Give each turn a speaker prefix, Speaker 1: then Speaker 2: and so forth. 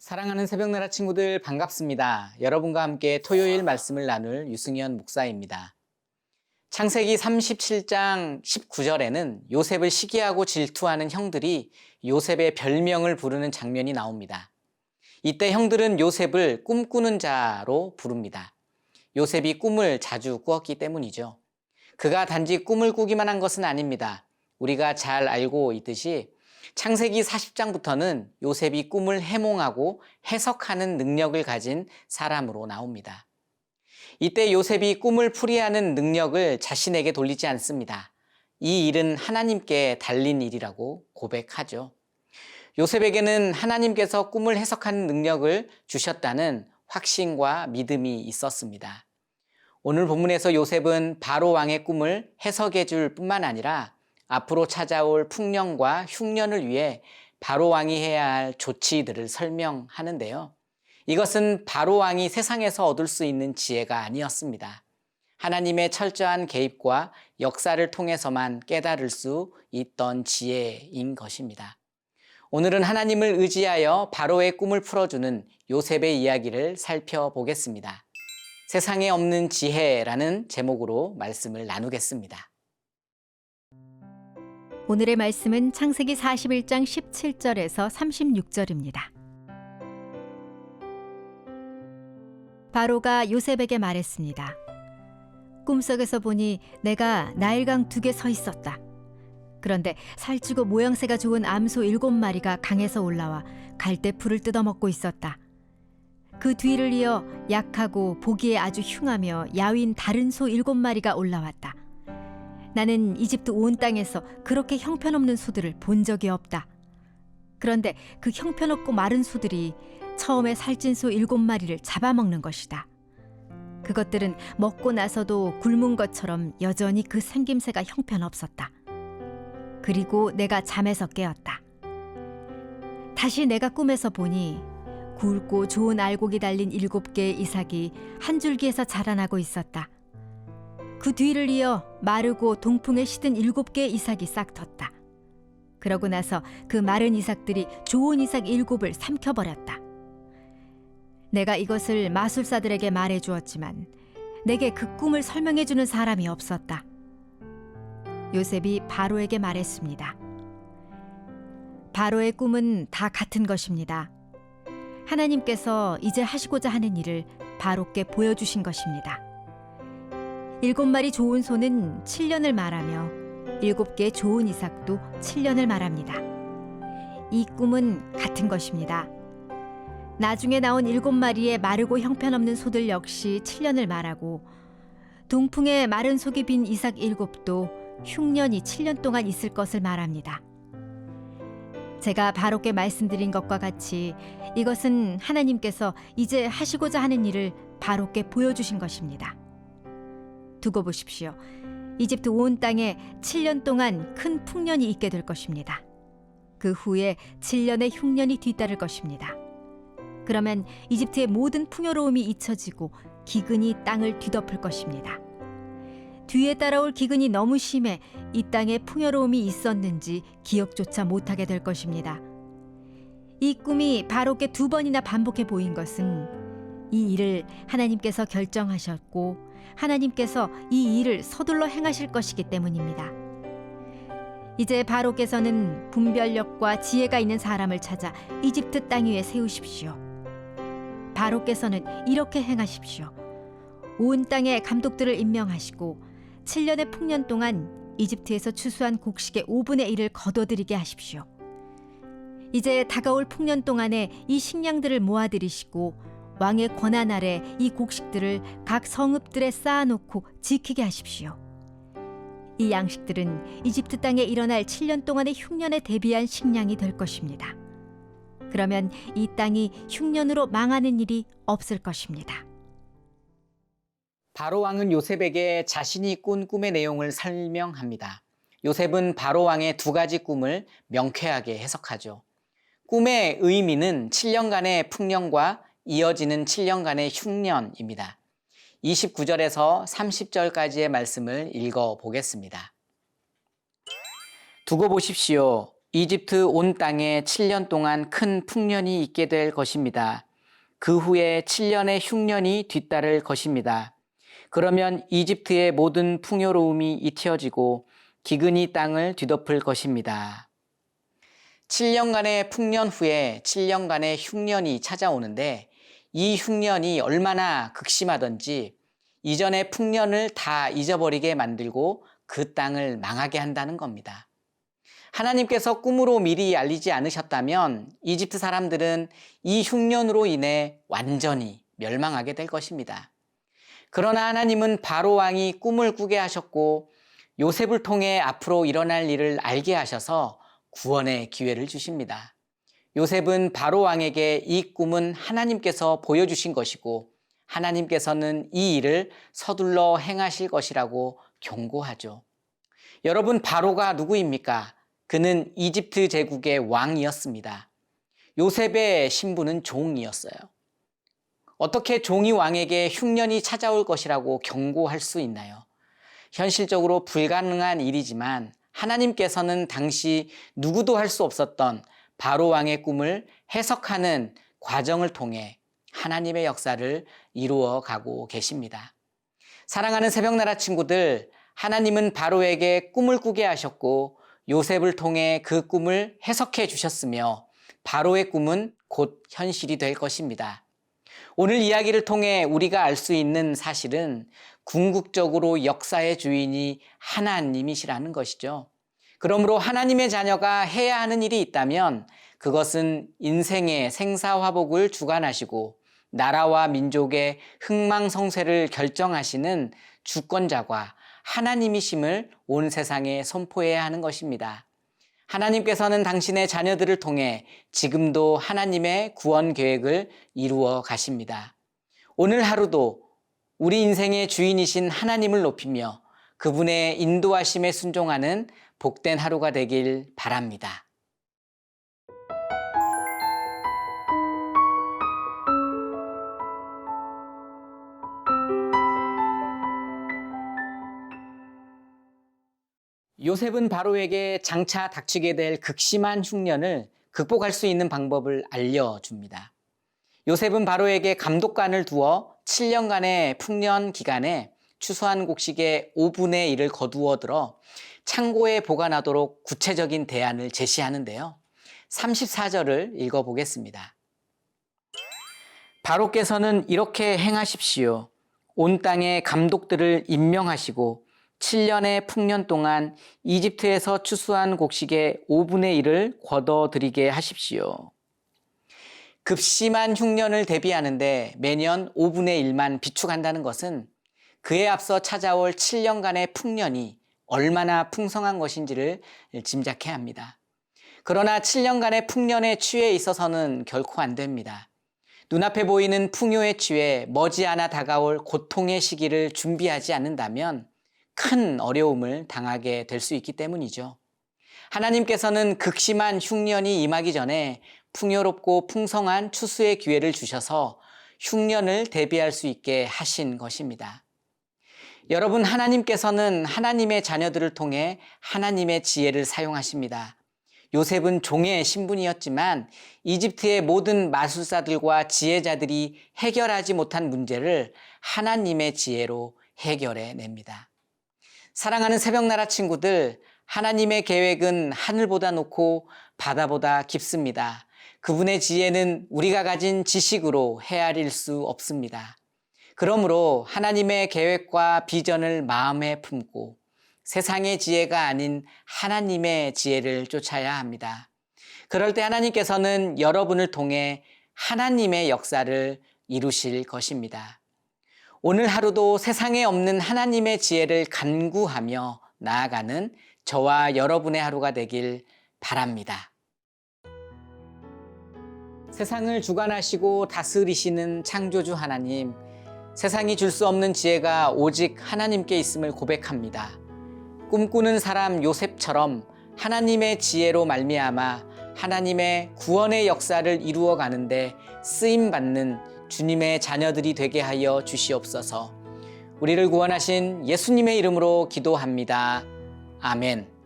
Speaker 1: 사랑하는 새벽나라 친구들 반갑습니다. 여러분과 함께 토요일 말씀을 나눌 유승현 목사입니다. 창세기 37장 19절에는 요셉을 시기하고 질투하는 형들이 요셉의 별명을 부르는 장면이 나옵니다. 이때 형들은 요셉을 꿈꾸는 자로 부릅니다. 요셉이 꿈을 자주 꾸었기 때문이죠. 그가 단지 꿈을 꾸기만 한 것은 아닙니다. 우리가 잘 알고 있듯이 창세기 40장부터는 요셉이 꿈을 해몽하고 해석하는 능력을 가진 사람으로 나옵니다. 이때 요셉이 꿈을 풀이하는 능력을 자신에게 돌리지 않습니다. 이 일은 하나님께 달린 일이라고 고백하죠. 요셉에게는 하나님께서 꿈을 해석하는 능력을 주셨다는 확신과 믿음이 있었습니다. 오늘 본문에서 요셉은 바로 왕의 꿈을 해석해 줄 뿐만 아니라 앞으로 찾아올 풍년과 흉년을 위해 바로 왕이 해야 할 조치들을 설명하는데요. 이것은 바로 왕이 세상에서 얻을 수 있는 지혜가 아니었습니다. 하나님의 철저한 개입과 역사를 통해서만 깨달을 수 있던 지혜인 것입니다. 오늘은 하나님을 의지하여 바로의 꿈을 풀어주는 요셉의 이야기를 살펴보겠습니다. 세상에 없는 지혜라는 제목으로 말씀을 나누겠습니다.
Speaker 2: 오늘의 말씀은 창세기 41장 17절에서 36절입니다. 바로가 요셉에게 말했습니다. 꿈속에서 보니 내가 나일강 2개 서 있었다. 그런데 살찌고 모양새가 좋은 암소 7마리가 강에서 올라와 갈대풀을 뜯어먹고 있었다. 그 뒤를 이어 약하고 보기에 아주 흉하며 야윈 다른 소 7마리가 올라왔다. 나는 이집트 온 땅에서 그렇게 형편없는 소들을 본 적이 없다. 그런데 그 형편없고 마른 소들이 처음에 살찐 소 7마리를 잡아먹는 것이다. 그것들은 먹고 나서도 굶은 것처럼 여전히 그 생김새가 형편없었다. 그리고 내가 잠에서 깨었다. 다시 내가 꿈에서 보니 굵고 좋은 알곡이 달린 7개의 이삭이 한 줄기에서 자라나고 있었다. 그 뒤를 이어 마르고 동풍에 시든 7개의 이삭이 싹 텄다. 그러고 나서 그 마른 이삭들이 좋은 이삭 7을 삼켜버렸다. 내가 이것을 마술사들에게 말해주었지만 내게 그 꿈을 설명해주는 사람이 없었다. 요셉이 바로에게 말했습니다. 바로의 꿈은 다 같은 것입니다. 하나님께서 이제 하시고자 하는 일을 바로께 보여주신 것입니다. 7마리 좋은 소는 7년을 말하며 7개의 좋은 이삭도 7년을 말합니다. 이 꿈은 같은 것입니다. 나중에 나온 7마리의 마르고 형편없는 소들 역시 7년을 말하고 동풍에 마른 속이 빈 이삭 7도 흉년이 7년 동안 있을 것을 말합니다. 제가 바로께 말씀드린 것과 같이 이것은 하나님께서 이제 하시고자 하는 일을 바로께 보여주신 것입니다. 두고 보십시오. 이집트 온 땅에 7년 동안 큰 풍년이 있게 될 것입니다. 그 후에 7년의 흉년이 뒤따를 것입니다. 그러면 이집트의 모든 풍요로움이 잊혀지고 기근이 땅을 뒤덮을 것입니다. 뒤에 따라올 기근이 너무 심해 이 땅에 풍요로움이 있었는지 기억조차 못하게 될 것입니다. 이 꿈이 바로께 2번이나 반복해 보인 것은 이 일을 하나님께서 결정하셨고 하나님께서 이 일을 서둘러 행하실 것이기 때문입니다. 이제 바로께서는 분별력과 지혜가 있는 사람을 찾아 이집트 땅 위에 세우십시오. 바로께서는 이렇게 행하십시오. 온 땅에 감독들을 임명하시고 7년의 풍년 동안 이집트에서 추수한 곡식의 5분의 1을 거둬들이게 하십시오. 이제 다가올 풍년 동안에 이 식량들을 모아들이시고 왕의 권한 아래 이 곡식들을 각 성읍들에 쌓아놓고 지키게 하십시오. 이 양식들은 이집트 땅에 일어날 7년 동안의 흉년에 대비한 식량이 될 것입니다. 그러면 이 땅이 흉년으로 망하는 일이 없을 것입니다.
Speaker 1: 바로 왕은 요셉에게 자신이 꾼 꿈의 내용을 설명합니다. 요셉은 바로 왕의 2가지 꿈을 명쾌하게 해석하죠. 꿈의 의미는 7년간의 풍년과 이어지는 7년간의 흉년입니다. 29절에서 30절까지의 말씀을 읽어보겠습니다. 두고 보십시오. 이집트 온 땅에 7년 동안 큰 풍년이 있게 될 것입니다. 그 후에 7년의 흉년이 뒤따를 것입니다. 그러면 이집트의 모든 풍요로움이 이티어지고 기근이 땅을 뒤덮을 것입니다. 7년간의 풍년 후에 7년간의 흉년이 찾아오는데 이 흉년이 얼마나 극심하던지 이전의 풍년을 다 잊어버리게 만들고 그 땅을 망하게 한다는 겁니다. 하나님께서 꿈으로 미리 알리지 않으셨다면 이집트 사람들은 이 흉년으로 인해 완전히 멸망하게 될 것입니다. 그러나 하나님은 바로 왕이 꿈을 꾸게 하셨고 요셉을 통해 앞으로 일어날 일을 알게 하셔서 구원의 기회를 주십니다. 요셉은 바로 왕에게 이 꿈은 하나님께서 보여주신 것이고 하나님께서는 이 일을 서둘러 행하실 것이라고 경고하죠. 여러분, 바로가 누구입니까? 그는 이집트 제국의 왕이었습니다. 요셉의 신분은 종이었어요. 어떻게 종이 왕에게 흉년이 찾아올 것이라고 경고할 수 있나요? 현실적으로 불가능한 일이지만 하나님께서는 당시 누구도 할 수 없었던 바로 왕의 꿈을 해석하는 과정을 통해 하나님의 역사를 이루어 가고 계십니다. 사랑하는 새벽나라 친구들, 하나님은 바로에게 꿈을 꾸게 하셨고 요셉을 통해 그 꿈을 해석해 주셨으며 바로의 꿈은 곧 현실이 될 것입니다. 오늘 이야기를 통해 우리가 알 수 있는 사실은 궁극적으로 역사의 주인이 하나님이시라는 것이죠. 그러므로 하나님의 자녀가 해야 하는 일이 있다면 그것은 인생의 생사화복을 주관하시고 나라와 민족의 흥망성쇠를 결정하시는 주권자가 하나님이심을 온 세상에 선포해야 하는 것입니다. 하나님께서는 당신의 자녀들을 통해 지금도 하나님의 구원 계획을 이루어 가십니다. 오늘 하루도 우리 인생의 주인이신 하나님을 높이며 그분의 인도하심에 순종하는 복된 하루가 되길 바랍니다. 요셉은 바로에게 장차 닥치게 될 극심한 흉년을 극복할 수 있는 방법을 알려줍니다. 요셉은 바로에게 감독관을 두어 7년간의 풍년 기간에 추수한 곡식의 5분의 1을 거두어 들어 창고에 보관하도록 구체적인 대안을 제시하는데요. 34절을 읽어보겠습니다. 바로께서는 이렇게 행하십시오. 온 땅에 감독들을 임명하시고 7년의 풍년 동안 이집트에서 추수한 곡식의 5분의 1을 거둬들이게 하십시오. 급심한 흉년을 대비하는데 매년 5분의 1만 비축한다는 것은 그에 앞서 찾아올 7년간의 풍년이 얼마나 풍성한 것인지를 짐작해야 합니다. 그러나 7년간의 풍년에 취해 있어서는 결코 안 됩니다. 눈앞에 보이는 풍요에 취해 머지않아 다가올 고통의 시기를 준비하지 않는다면 큰 어려움을 당하게 될 수 있기 때문이죠. 하나님께서는 극심한 흉년이 임하기 전에 풍요롭고 풍성한 추수의 기회를 주셔서 흉년을 대비할 수 있게 하신 것입니다. 여러분, 하나님께서는 하나님의 자녀들을 통해 하나님의 지혜를 사용하십니다. 요셉은 종의 신분이었지만 이집트의 모든 마술사들과 지혜자들이 해결하지 못한 문제를 하나님의 지혜로 해결해 냅니다. 사랑하는 새벽나라 친구들, 하나님의 계획은 하늘보다 높고 바다보다 깊습니다. 그분의 지혜는 우리가 가진 지식으로 헤아릴 수 없습니다. 그러므로 하나님의 계획과 비전을 마음에 품고 세상의 지혜가 아닌 하나님의 지혜를 쫓아야 합니다. 그럴 때 하나님께서는 여러분을 통해 하나님의 역사를 이루실 것입니다. 오늘 하루도 세상에 없는 하나님의 지혜를 간구하며 나아가는 저와 여러분의 하루가 되길 바랍니다. 세상을 주관하시고 다스리시는 창조주 하나님, 세상이 줄 수 없는 지혜가 오직 하나님께 있음을 고백합니다. 꿈꾸는 사람 요셉처럼 하나님의 지혜로 말미암아 하나님의 구원의 역사를 이루어 가는데 쓰임받는 주님의 자녀들이 되게 하여 주시옵소서. 우리를 구원하신 예수님의 이름으로 기도합니다. 아멘.